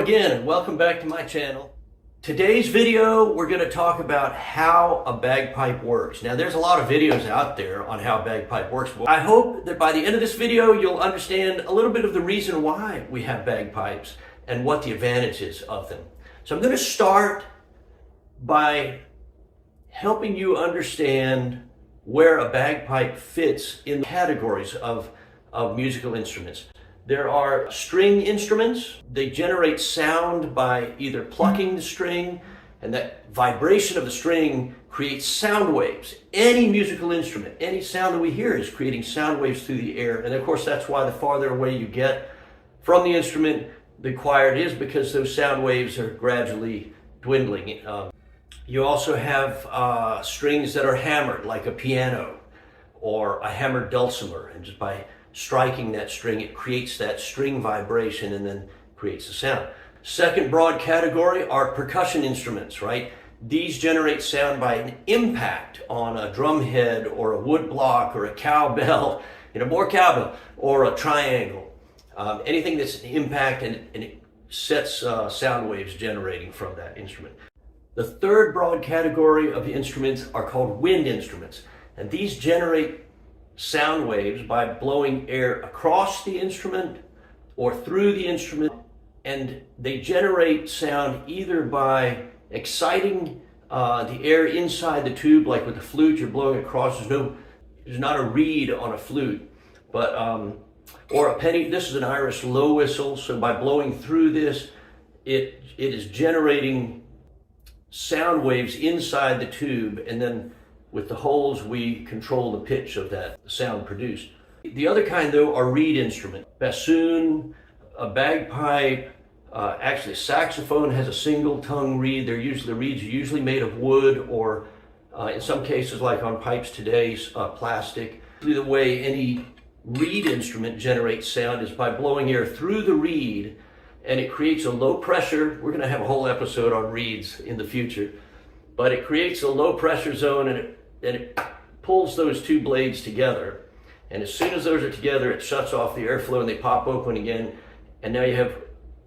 again, and welcome back to my channel. Today's video, we're going to talk about how a bagpipe works. Now, there's a lot of videos out there on how a bagpipe works. I hope that by the end of this video, you'll understand a little bit of the reason why we have bagpipes and what the advantages of them. So I'm going to start by helping you understand where a bagpipe fits in the categories of musical instruments. There are string instruments. They generate sound by either plucking the string, and that vibration of the string creates sound waves. Any musical instrument, any sound that we hear is creating sound waves through the air. And of course, that's why the farther away you get from the instrument, the quieter it is, because those sound waves are gradually dwindling. You also have strings that are hammered, like a piano or a hammered dulcimer, and just by striking that string, it creates that string vibration and then creates the sound. Second broad category are percussion instruments, right? These generate sound by an impact on a drum head or a wood block or a cowbell, more cowbell, or a triangle. Anything that's an impact and it sets sound waves generating from that instrument. The third broad category of instruments are called wind instruments, and these generate sound waves by blowing air across the instrument or through the instrument, and they generate sound either by exciting the air inside the tube, like with the flute you're blowing across. There's not a reed on a flute, but or a penny. This is an Irish low whistle, so by blowing through this, it is generating sound waves inside the tube, and then with the holes, we control the pitch of that sound produced. The other kind, though, are reed instruments. Bassoon, a bagpipe, actually a saxophone has a single tongue reed. The reeds are usually made of wood, or in some cases, like on pipes today, plastic. The way any reed instrument generates sound is by blowing air through the reed, and it creates a low pressure. We're going to have a whole episode on reeds in the future, but it creates a low pressure zone, and it pulls those two blades together. And as soon as those are together, it shuts off the airflow and they pop open again. And now you have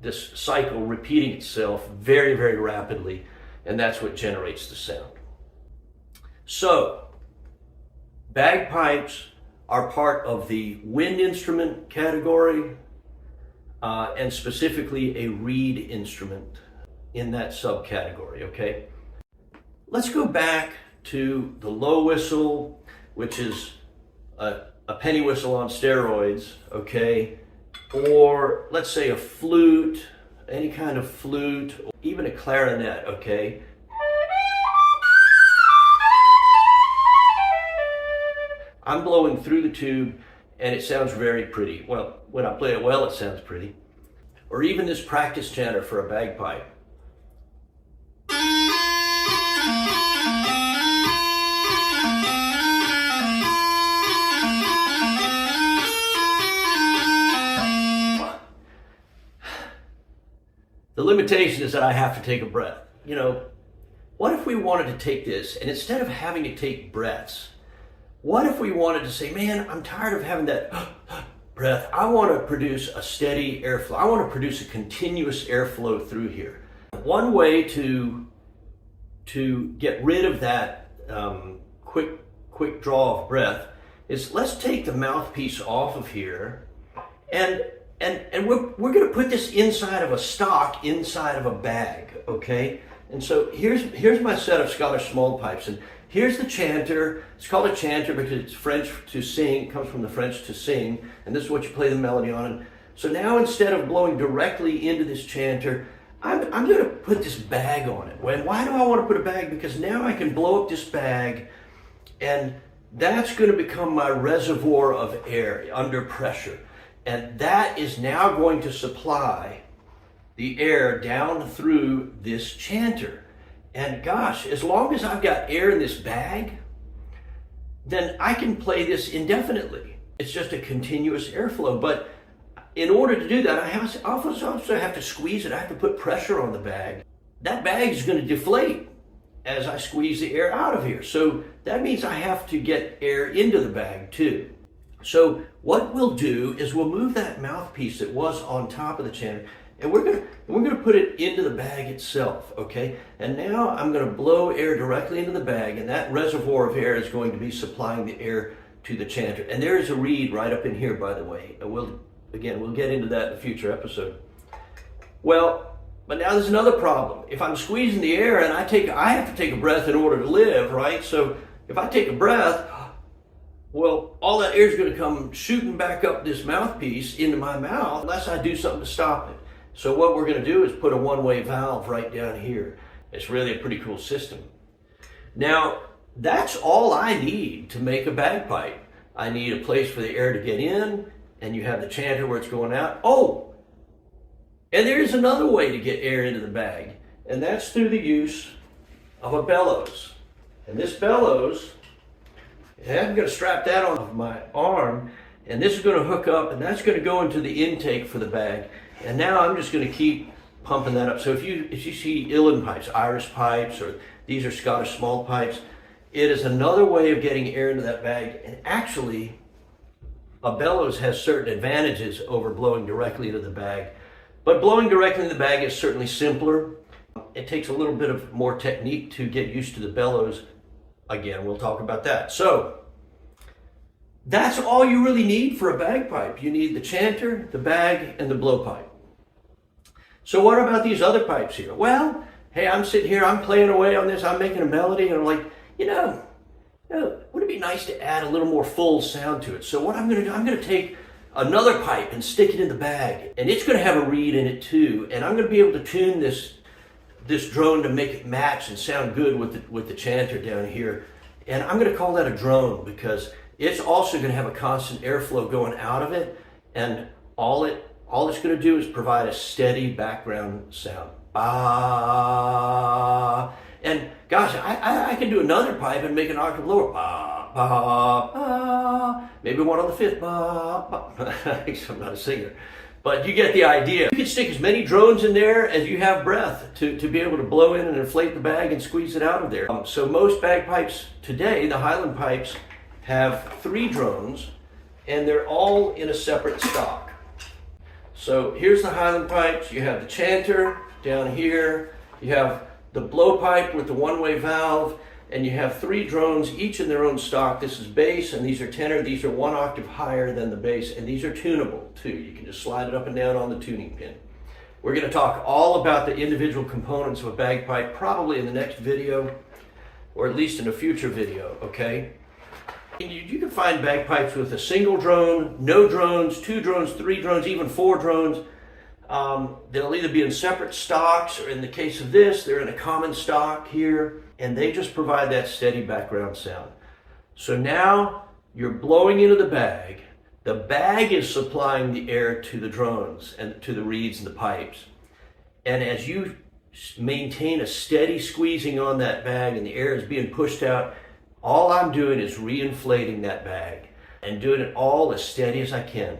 this cycle repeating itself very, very rapidly. And that's what generates the sound. So, bagpipes are part of the wind instrument category, and specifically a reed instrument in that subcategory, okay? Let's go back to the low whistle, which is a penny whistle on steroids, okay? Or let's say a flute, any kind of flute, or even a clarinet, okay? I'm blowing through the tube and it sounds very pretty. Well, when I play it well, it sounds pretty. Or even this practice chanter for a bagpipe. The limitation is that I have to take a breath. What if we wanted to take this, and instead of having to take breaths, what if we wanted to say, man, I'm tired of having that breath. I want to produce a steady airflow. I want to produce a continuous airflow through here. One way to get rid of that quick draw of breath is, let's take the mouthpiece off of here, and we're going to put this inside of a stock, inside of a bag, okay? And so here's my set of Scottish small pipes, and here's the chanter. It's called a chanter because it's French to sing. It comes from the French to sing, and this is what you play the melody on. And so now, instead of blowing directly into this chanter, I'm going to put this bag on it. Why do I want to put a bag? Because now I can blow up this bag, and that's going to become my reservoir of air under pressure. And that is now going to supply the air down through this chanter. And gosh, as long as I've got air in this bag, then I can play this indefinitely. It's just a continuous airflow. But in order to do that, I also have to squeeze it. I have to put pressure on the bag. That bag is going to deflate as I squeeze the air out of here. So that means I have to get air into the bag too. So what we'll do is we'll move that mouthpiece that was on top of the chanter, and we're going to to put it into the bag itself, okay? And now I'm going to blow air directly into the bag, and that reservoir of air is going to be supplying the air to the chanter. And there is a reed right up in here, by the way. And we'll get into that in a future episode. Well, but now there's another problem. If I'm squeezing the air and I have to take a breath in order to live, right? So if I take a breath, well, all that air is going to come shooting back up this mouthpiece into my mouth unless I do something to stop it. So what we're going to do is put a one-way valve right down here. It's really a pretty cool system. Now, that's all I need to make a bagpipe. I need a place for the air to get in, and you have the chanter where it's going out. Oh, and there's another way to get air into the bag, and that's through the use of a bellows. And this bellows, I'm going to strap that on my arm, and this is going to hook up, and that's going to go into the intake for the bag. And now I'm just going to keep pumping that up. So if you see uilleann pipes, Ariz pipes, or these are Scottish small pipes, it is another way of getting air into that bag. And actually, a bellows has certain advantages over blowing directly into the bag. But blowing directly into the bag is certainly simpler. It takes a little bit of more technique to get used to the bellows. Again, we'll talk about that. So that's all you really need for a bagpipe. You need the chanter, the bag, and the blowpipe. So what about these other pipes here? Well, hey, I'm sitting here, I'm playing away on this, I'm making a melody, and I'm like, would it be nice to add a little more full sound to it? So what I'm going to do, I'm going to take another pipe and stick it in the bag, and it's going to have a reed in it too, and I'm going to be able to tune this drone to make it match and sound good with the chanter down here. And I'm going to call that a drone because it's also going to have a constant airflow going out of it, and all it's going to do is provide a steady background sound. Bah. And gosh, I can do another pipe and make an octave lower. Bah, bah, bah. Maybe one on the fifth. Bah, bah. I'm not a singer, but you get the idea. You can stick as many drones in there as you have breath to be able to blow in and inflate the bag and squeeze it out of there. So most bagpipes today, the Highland pipes, have 3 drones, and they're all in a separate stock. So here's the Highland pipes. You have the chanter down here. You have the blowpipe with the one-way valve, and you have 3 drones, each in their own stock. This is bass, and these are tenor. These are 1 octave higher than the bass, and these are tunable too. You can just slide it up and down on the tuning pin. We're going to talk all about the individual components of a bagpipe, probably in the next video, or at least in a future video, okay? You can find bagpipes with a single drone, no drones, 2 drones, 3 drones, even 4 drones. They'll either be in separate stocks, or in the case of this, they're in a common stock here, and they just provide that steady background sound. So now you're blowing into the bag is supplying the air to the drones and to the reeds and the pipes. And as you maintain a steady squeezing on that bag and the air is being pushed out, all I'm doing is reinflating that bag and doing it all as steady as I can.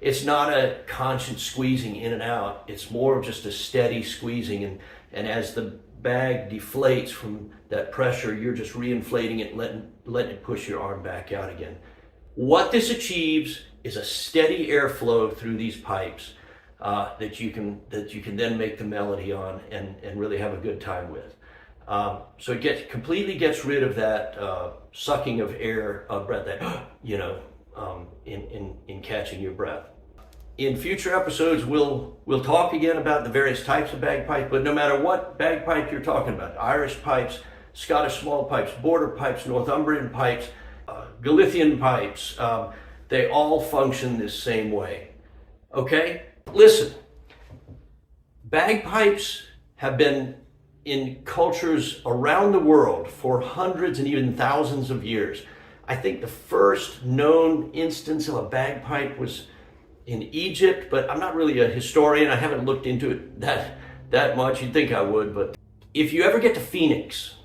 It's not a constant squeezing in and out. It's more of just a steady squeezing. And as the bag deflates from that pressure, you're just reinflating it, letting it push your arm back out again. What this achieves is a steady airflow through these pipes that you can then make the melody on and really have a good time with. So it completely gets rid of that sucking of air, breath, that in catching your breath. In future episodes, we'll talk again about the various types of bagpipe, but no matter what bagpipe you're talking about, Irish pipes, Scottish small pipes, border pipes, Northumbrian pipes, Galician pipes, they all function this same way. Okay? Listen, bagpipes have been in cultures around the world for hundreds and even thousands of years. I think the first known instance of a bagpipe was in Egypt, but I'm not really a historian. I haven't looked into it that much. You'd think I would, but if you ever get to Phoenix,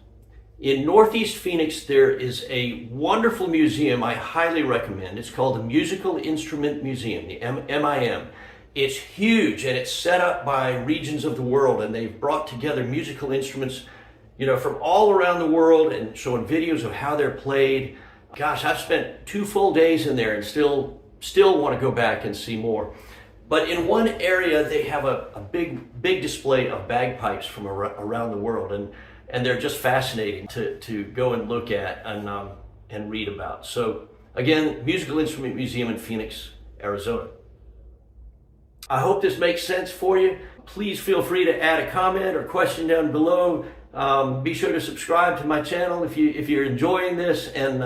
in Northeast Phoenix, there is a wonderful museum I highly recommend. It's called the Musical Instrument Museum, the MIM. It's huge, and it's set up by regions of the world, and they've brought together musical instruments, from all around the world and showing videos of how they're played. Gosh, I've spent 2 full days in there and still want to go back and see more. But in one area, they have a big display of bagpipes from around the world, and they're just fascinating to go and look at and read about. So again, Musical Instrument Museum in Phoenix, Arizona. I hope this makes sense for you. Please feel free to add a comment or question down below. Be sure to subscribe to my channel if you're enjoying this, and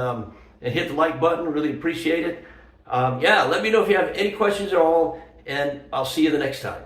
hit the like button. Really appreciate it. Yeah, let me know if you have any questions at all, and I'll see you the next time.